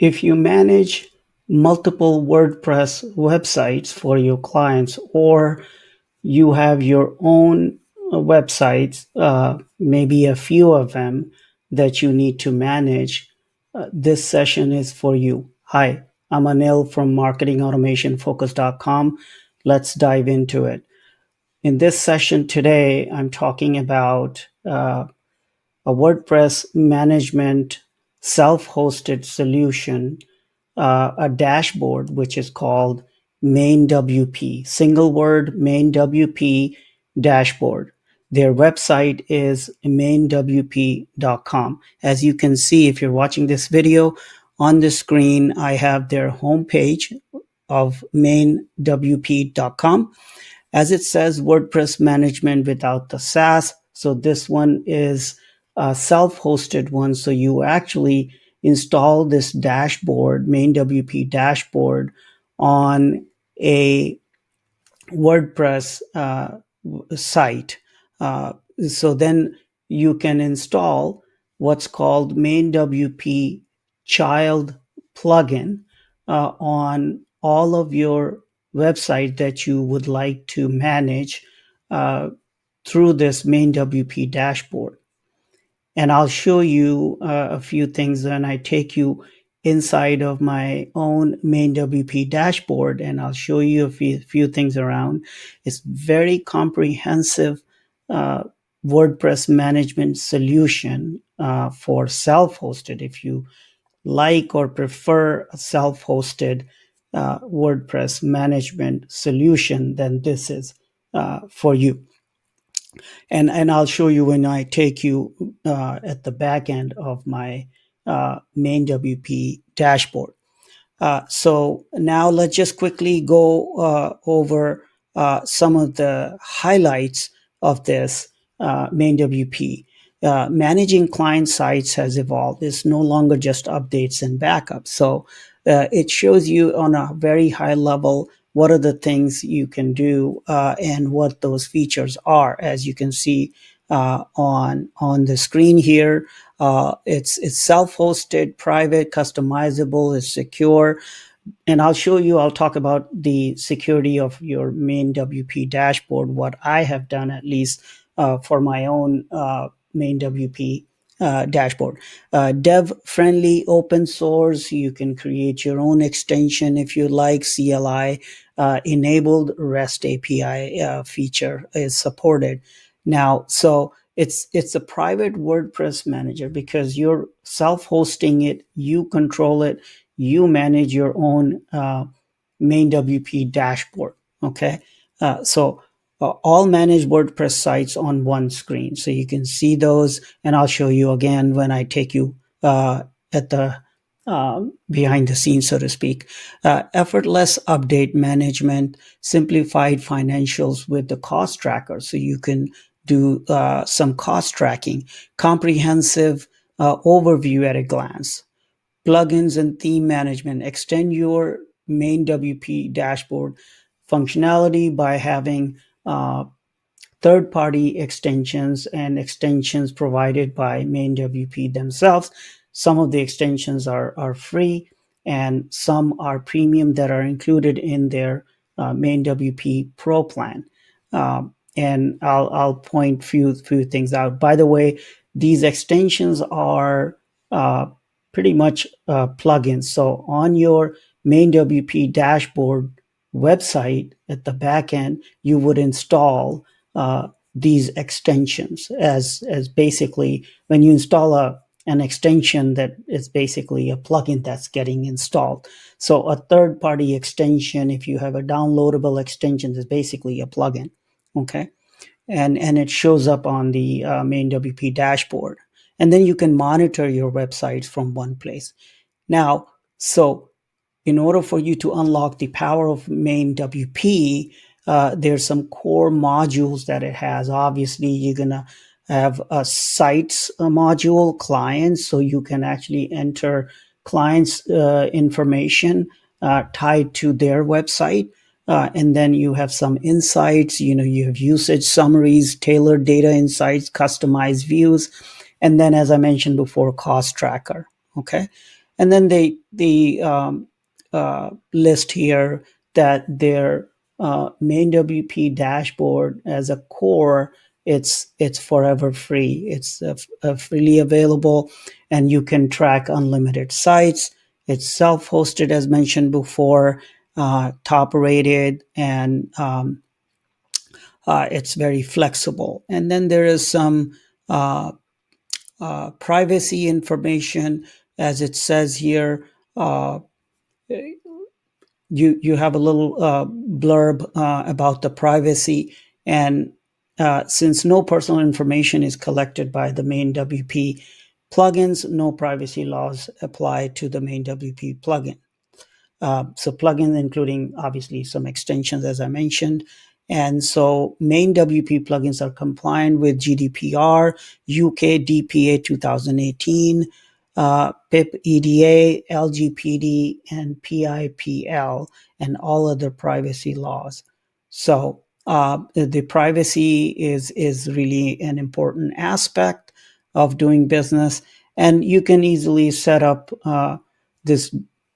If you manage multiple WordPress websites for your clients, or you have your own websites, maybe a few of them that you need to manage, this session is for you. Hi, I'm Anil from marketingautomationfocus.com. Let's dive into it. In this session today, I'm talking about a WordPress management self-hosted solution, a dashboard which is called MainWP, single word MainWP dashboard. Their website is mainwp.com. As you can see, if you're watching this video on the screen, I have their homepage of mainwp.com. As it says, WordPress management without the SaaS. So this one is a self-hosted one. So you actually install this dashboard, MainWP dashboard, on a WordPress site. So then you can install what's called MainWP child plugin on all of your website that you would like to manage through this MainWP dashboard. And I'll show you a few things when I take you inside of my own MainWP dashboard, and I'll show you a few things around. It's very comprehensive WordPress management solution for self-hosted. If you like or prefer a self-hosted WordPress management solution, then this is for you. And I'll show you when I take you at the back end of my MainWP dashboard. So now let's just quickly go over some of the highlights of this MainWP. Managing client sites has evolved. It's no longer just updates and backups. So it shows you on a very high level what are the things you can do and what those features are. As you can see on the screen here, it's self-hosted, private, customizable, it's secure. And I'll talk about the security of your MainWP dashboard, what I have done at least for my own MainWP dashboard. Dev-friendly, open source. You can create your own extension if you like. CLI enabled, REST API feature is supported now. So it's a private WordPress manager because you're self-hosting it, you control it, you manage your own MainWP dashboard. Okay, so all managed WordPress sites on one screen, so you can see those, and I'll show you again when I take you at the behind the scenes, so to speak. Effortless update management, simplified financials with the cost tracker, so you can do some cost tracking, comprehensive overview at a glance, plugins and theme management. Extend your MainWP dashboard functionality by having third-party extensions and extensions provided by MainWP themselves. Some of the extensions are free, and some are premium that are included in their MainWP Pro plan. And I'll point few things out. By the way, these extensions are pretty much plugins. So on your MainWP dashboard website at the back end, you would install these extensions as basically when you install an extension, that is basically a plugin that's getting installed. So a third-party extension, if you have a downloadable extension, is basically a plugin. Okay, and it shows up on the MainWP dashboard, and then you can monitor your websites from one place. Now, so in order for you to unlock the power of MainWP, there's some core modules that it has. Obviously, you're gonna have a sites module, clients, so you can actually enter clients' information tied to their website. And then you have some insights, you have usage summaries, tailored data insights, customized views, and then, as I mentioned before, cost tracker. Okay. And then they list here that their MainWP dashboard as a core, it's forever free. It's freely available, and you can track unlimited sites. It's self-hosted, as mentioned before, top rated, and it's very flexible. And then there is some uh, privacy information, as it says here. Uh, you have a little blurb about the privacy, and since no personal information is collected by the MainWP plugins, no privacy laws apply to the MainWP plugin. So plugins, including obviously some extensions, as I mentioned. And so MainWP plugins are compliant with GDPR, UK DPA 2018, PIP EDA, LGPD, and PIPL, and all other privacy laws. So the privacy is really an important aspect of doing business, and you can easily set up this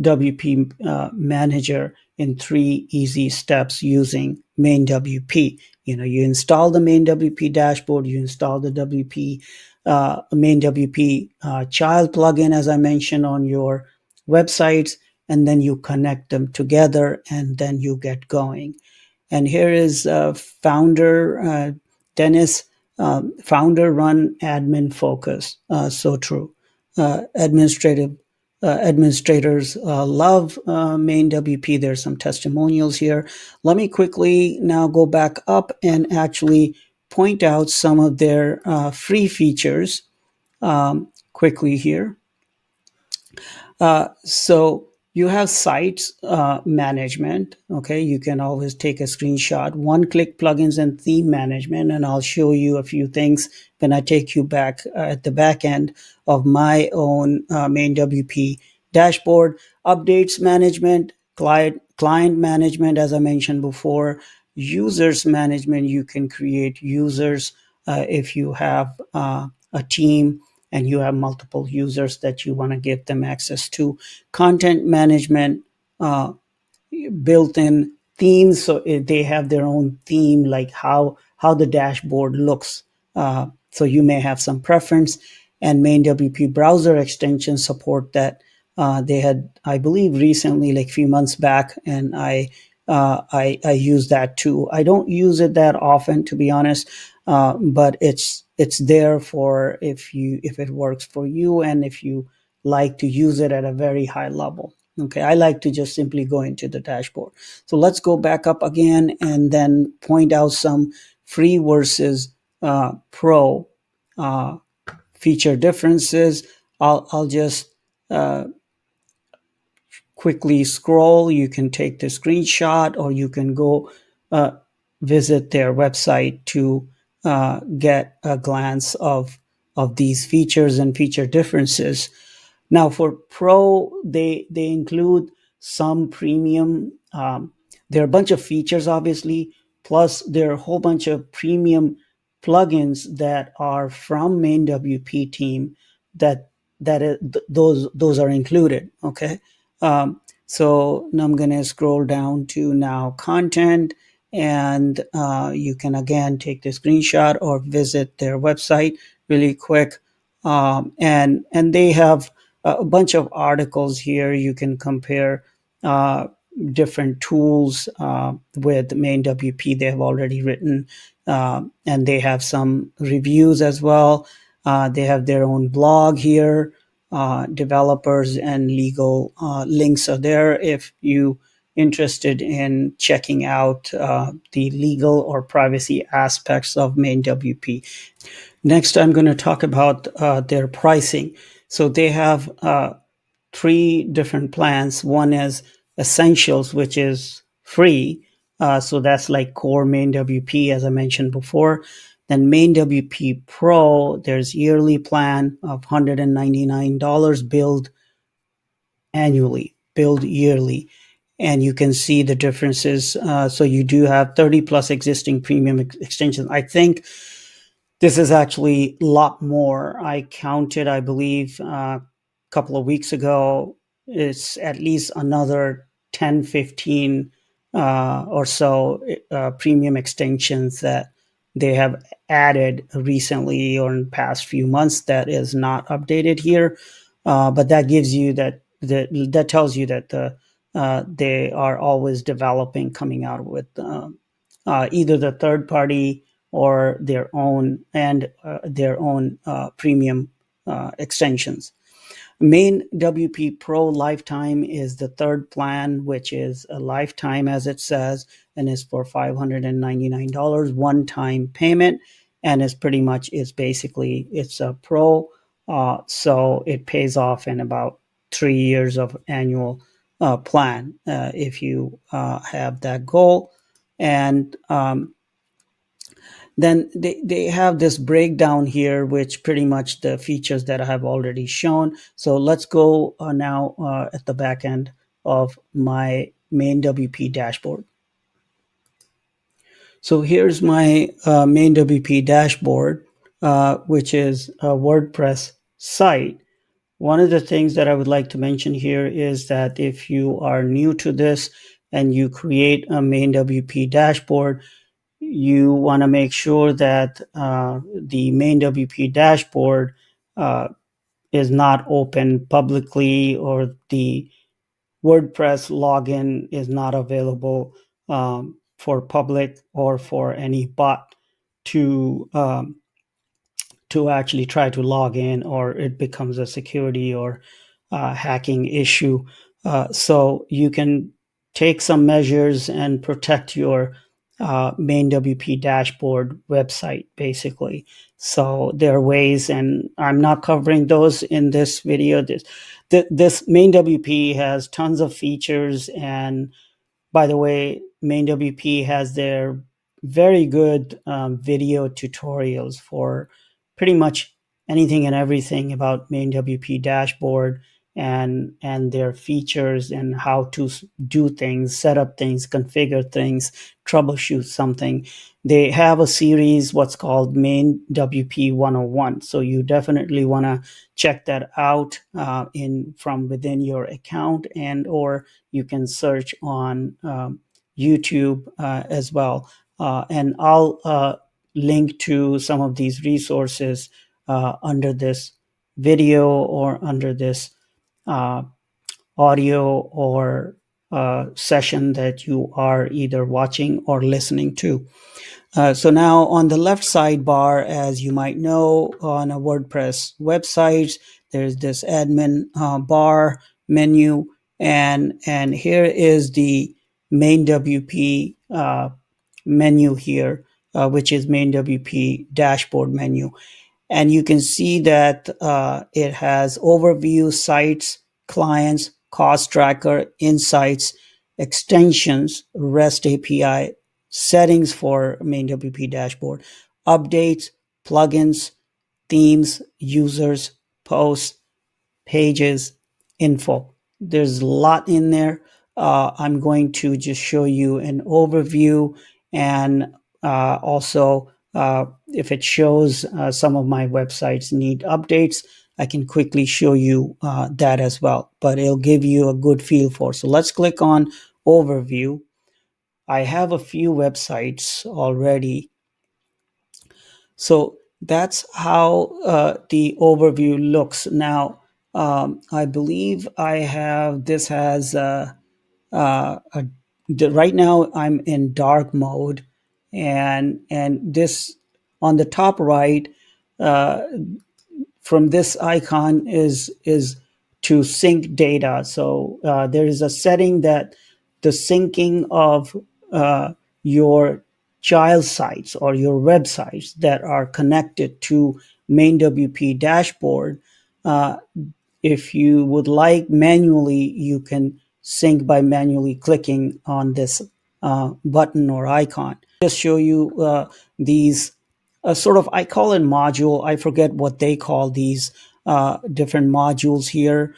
WP manager in 3 easy steps using MainWP. You install the MainWP dashboard, you install the MainWP child plugin, as I mentioned, on your websites, and then you connect them together, and then you get going. And here is founder Dennis, founder run admin focus. So true. Administrative administrators love MainWP. There's some testimonials here. Let me quickly now go back up and actually point out some of their free features quickly here. So you have sites management. Okay, you can always take a screenshot. One-click plugins and theme management, and I'll show you a few things when I take you back at the back end of my own MainWP dashboard. Updates management, client management, as I mentioned before. Users management, you can create users if you have a team and you have multiple users that you want to give them access to. Content management, uh, built-in themes, so they have their own theme, like how the dashboard looks. So you may have some preference. And MainWP browser extension support that they had, I believe, recently, like a few months back, and I use that too. I don't use it that often, to be honest, but it's there for if it works for you, and if you like to use it at a very high level. Okay, I like to just simply go into the dashboard. So let's go back up again and then point out some free versus pro feature differences. I'll just quickly scroll. You can take the screenshot, or you can go uh, visit their website to get a glance of these features and feature differences. Now for Pro, they include some premium. There are a bunch of features, obviously, plus there are a whole bunch of premium plugins that are from MainWP team that those are included. Okay, so now I'm going to scroll down to now content, and you can again take the screenshot or visit their website really quick, and they have a bunch of articles here. You can compare uh, different tools with MainWP. They have already written, and they have some reviews as well. They have their own blog here. Developers and legal links are there if you interested in checking out the legal or privacy aspects of MainWP. Next, I'm going to talk about their pricing. So they have 3 different plans. One is Essentials, which is free. So that's like core MainWP, as I mentioned before. Then MainWP Pro, there's yearly plan of $199, billed annually, billed yearly. And you can see the differences. So you do have 30 plus existing premium extensions. I think this is actually a lot more. I counted, I believe, a couple of weeks ago. It's at least another 10, 15 or so premium extensions that they have added recently or in the past few months that is not updated here. But that gives you that tells you that they are always developing, coming out with either the third party or their own premium extensions. MainWP Pro Lifetime is the third plan, which is a lifetime, as it says, and is for $599 one-time payment, and is pretty much it's a pro, so it pays off in about 3 years of annual plan if you have that goal. And then they have this breakdown here, which pretty much the features that I have already shown. So let's go now at the back end of my MainWP dashboard. So here's my MainWP dashboard, which is a WordPress site. One of the things that I would like to mention here is that if you are new to this and you create a MainWP dashboard, you want to make sure that the MainWP dashboard is not open publicly, or the WordPress login is not available for public or for any bot to actually try to log in, or it becomes a security or hacking issue. So you can take some measures and protect your MainWP dashboard website, basically. So there are ways, and I'm not covering those in this video. This MainWP has tons of features, and by the way, MainWP has their very good video tutorials for pretty much anything and everything about MainWP dashboard and their features and how to do things, set up things, configure things, troubleshoot something. They have a series what's called MainWP 101. So you definitely want to check that out from within your account, and or you can search on YouTube as well. And I'll link to some of these resources under this video or under this audio or session that you are either watching or listening to. So now on the left sidebar, as you might know, on a WordPress website, there's this admin bar menu, and here is the MainWP menu here, which is MainWP dashboard menu. And you can see that it has overview, sites, clients, cost tracker, insights, extensions, REST API, settings for MainWP dashboard, updates, plugins, themes, users, posts, pages, info. There's a lot in there. I'm going to just show you an overview, and also if it shows some of my websites need updates, I can quickly show you that as well, but it'll give you a good feel for. So let's click on overview. I have a few websites already. So that's how the overview looks. Now, I believe this has right now I'm in dark mode, and this on the top right, from this icon is to sync data. So there is a setting that the syncing of your child sites or your websites that are connected to MainWP dashboard. If you would like manually, you can sync by manually clicking on this button or icon. Just show you these sort of, I call it module. I forget what they call these different modules here.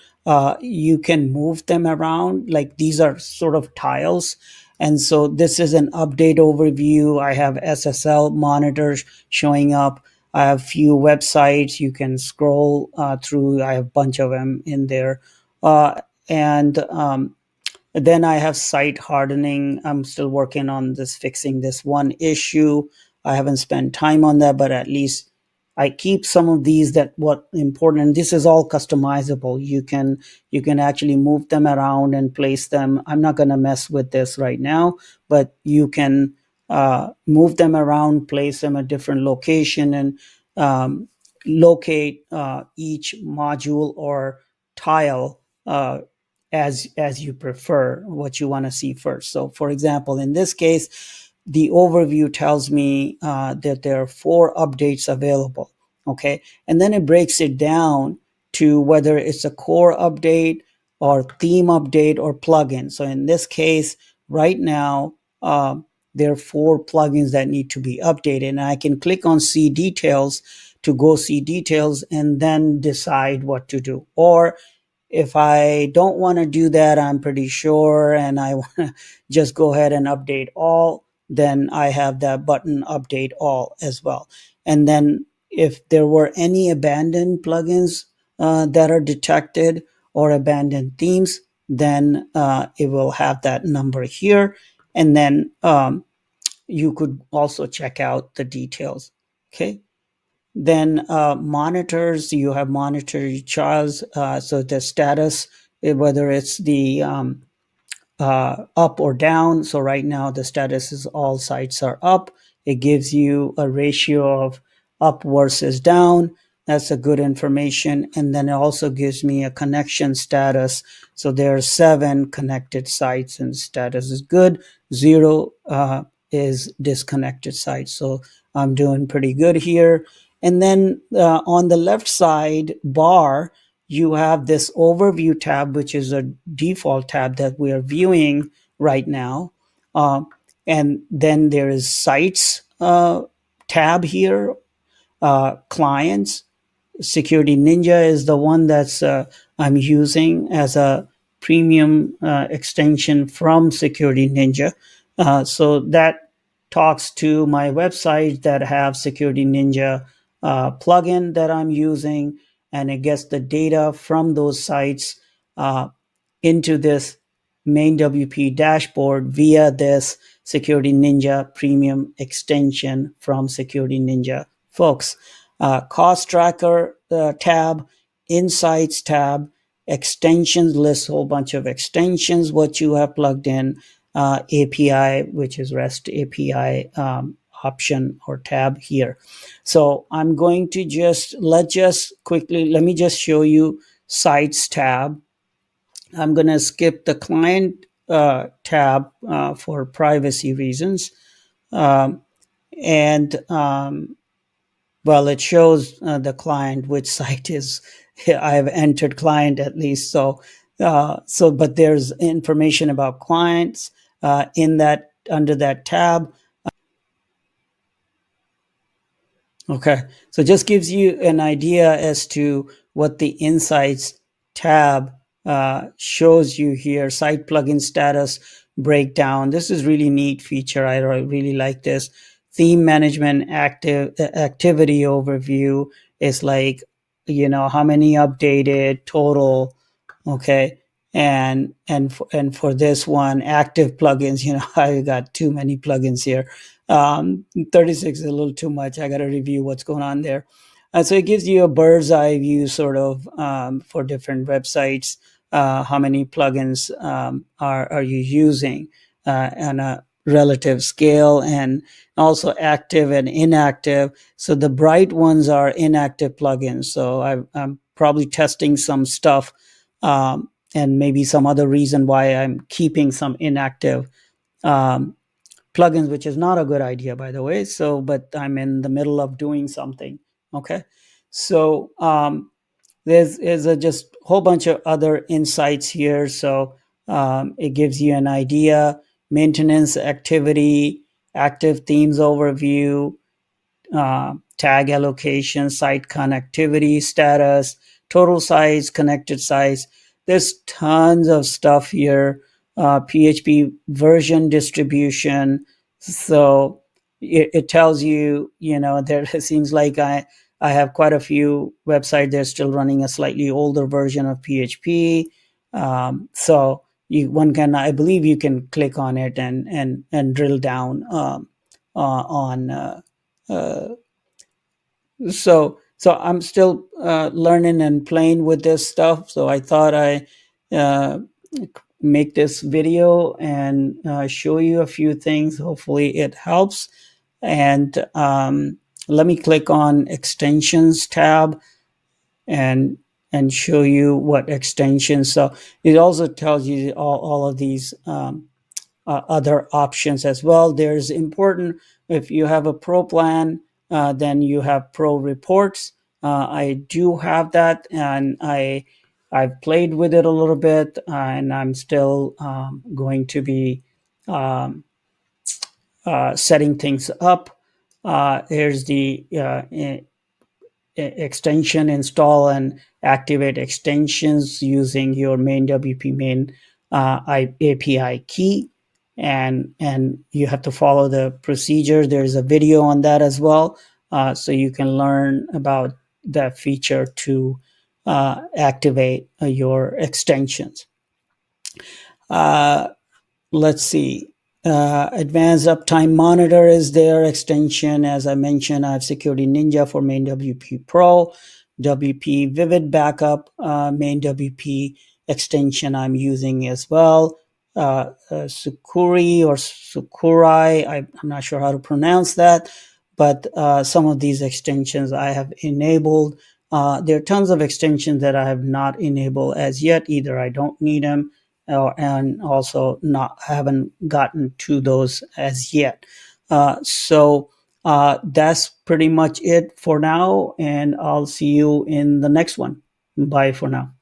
You can move them around. Like these are sort of tiles. And so this is an update overview. I have SSL monitors showing up. I have few websites you can scroll through. I have a bunch of them in there. And Then I have site hardening. I'm still working on this, fixing this one issue. I haven't spent time on that, but at least I keep some of these that what important. This is all customizable. You can actually move them around and place them. I'm not going to mess with this right now, but you can move them around, place them at different location, and locate each module or tile as you prefer, what you want to see first. So for example, in this case, the overview tells me that there are 4 updates available. Okay. And then it breaks it down to whether it's a core update or theme update or plugin. So in this case, right now, there are 4 plugins that need to be updated. And I can click on see details to go see details and then decide what to do. Or if I don't want to do that, I'm pretty sure, and I want to just go ahead and update all, then I have that button update all as well. And then if there were any abandoned plugins that are detected or abandoned themes, then it will have that number here. And then you could also check out the details. Okay. Then monitors, you have monitor charts, so the status, whether it's the up or down. So right now the status is all sites are up. It gives you a ratio of up versus down. That's a good information. And then it also gives me a connection status. So there are 7 connected sites and status is good. 0 is disconnected sites. So I'm doing pretty good here. And then on the left side bar, you have this overview tab, which is a default tab that we are viewing right now. And then there is sites tab here, clients. Security Ninja is the one that's I'm using as a premium extension from Security Ninja. So that talks to my websites that have Security Ninja plugin that I'm using, and it gets the data from those sites into this MainWP dashboard via this Security Ninja premium extension from Security Ninja folks. Cost tracker tab, insights tab, extensions lists a whole bunch of extensions, what you have plugged in, API, which is REST API option or tab here. So I'm going to let me just show you sites tab. I'm going to skip the client tab for privacy reasons. And Well, it shows the client, which site is, I've entered client at least. But there's information about clients under that tab. Okay, so just gives you an idea as to what the Insights tab shows you here. Site plugin status breakdown. This is really neat feature. I really like this. Theme management activity overview is like, how many updated total. Okay, and for this one, active plugins, I got too many plugins here. 36 is a little too much. I got to review what's going on there. So it gives you a bird's eye view sort of for different websites. How many plugins are you using on a relative scale, and also active and inactive. So the bright ones are inactive plugins. So I'm probably testing some stuff and maybe some other reason why I'm keeping some inactive plugins, which is not a good idea, by the way. So, but I'm in the middle of doing something. Okay. So there's just a whole bunch of other insights here. So it gives you an idea: maintenance activity, active themes overview, tag allocation, site connectivity status, total size, connected size. There's tons of stuff here. PHP version distribution. So it tells you, there it seems like I have quite a few websites. They're still running a slightly older version of PHP. So one can, I believe, you can click on it and drill down on. Uh, so I'm still learning and playing with this stuff. So I thought I uh, make this video and show you a few things. Hopefully it helps. And let me click on extensions tab and show you what extensions. So it also tells you all of these other options as well. There's important, if you have a pro plan, then you have pro reports. I do have that, and I've played with it a little bit, and I'm still going to be um, setting things up. Here's the extension: install and activate extensions using your MainWP main API key, and you have to follow the procedure. There's a video on that as well, so you can learn about that feature to activate your extensions. Let's see. Advanced Uptime Monitor is their extension. As I mentioned, I have Security Ninja for MainWP Pro, WP Vivid Backup, MainWP extension I'm using as well. Sukuri or Sukurai, I'm not sure how to pronounce that, but some of these extensions I have enabled. There are tons of extensions that I have not enabled as yet. Either I don't need them, and also not haven't gotten to those as yet. So that's pretty much it for now, and I'll see you in the next one. Bye for now.